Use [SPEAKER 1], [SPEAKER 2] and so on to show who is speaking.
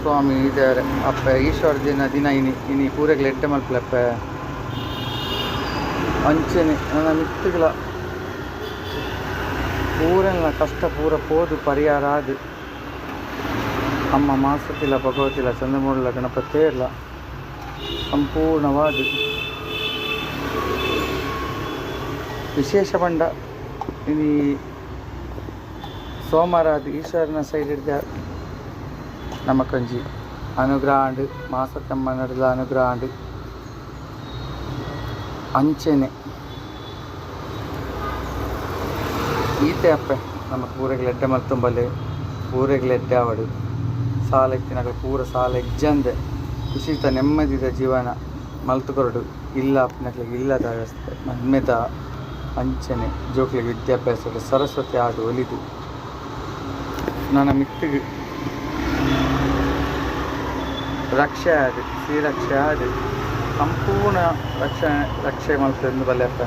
[SPEAKER 1] ಸ್ವಾಮಿ ಇದ್ದಾರೆ ಅಪ್ಪ ಈಶ್ವರ ದಿನ ಇನಿ ಪೂರೆಗ್ಲ ಎಡ್ಡೆ ಮಲ್ಪಲಪ್ಪ ಅಂಚೆನೆ ನನ್ನ ಮಿತ್ತುಗಳ ಪೂರೆಲ್ಲ ಕಷ್ಟ ಪೂರ ಪೋದು ಪರಿಹಾರ ಆದು ಅಮ್ಮ ಮಾಸತಿಲ್ಲ ಭಗವತಿಲ್ಲ ಚಂದ್ರಮೂಲ ಗಣಪತೇ ಇಲ್ಲ ಸಂಪೂರ್ಣವಾದ ವಿಶೇಷ ಬಂಡ ಇನಿ ಸೋಮವಾರ ಅದು ಈಶ್ವರನ ಸೈಡ್ ಹಿಡ್ದ ನಮ್ಮ ಕಂಜಿ ಅನುಗ್ರಹ ಆಂಡು ಮಾಸತ್ತಮ್ಮ ನಡೆದ ಅನುಗ್ರಹ ಆಂಡು ಅಂಚೆನೆ ಈತೆ ಅಪ್ಪೆ ನಮಗೆ ಪೂರೆಗ್ಲ ಎಡ್ಡೆ ಮಲ್ತುಂಬಲೆ ಪೂರೆಗ್ಲ ಎಡ್ಡೆ ಆವಡು ಸಾಲ ಎತ್ತಿನಾಗ ಪೂರ ಸಾಲ ಎಜ್ಜಂದೆ ಖುಷಿತ ನೆಮ್ಮದಿದ ಜೀವನ ಮಲ್ತುಕೊರಡು ಇಲ್ಲ ಅಪ್ಪನಕ್ಲಿಗೆ ಇಲ್ಲದ ವ್ಯವಸ್ಥೆ ಮದ್ಮೆದ ಅಂಚನೆ ಜೋಕ್ಲಿಗೆ ವಿದ್ಯಾಭ್ಯಾಸಕ್ಕೆ ಸರಸ್ವತಿ ಆಡು ಒಲಿದು ನನ್ನ ಮಿತ್ತಿಗೆ ರಕ್ಷೆ ಆಡು ಶ್ರೀರಕ್ಷೆ ಆಡು ಸಂಪೂರ್ಣ ರಕ್ಷೆ ಮಲ್ತಂದು ಬಲ್ಲೆಪ್ಪ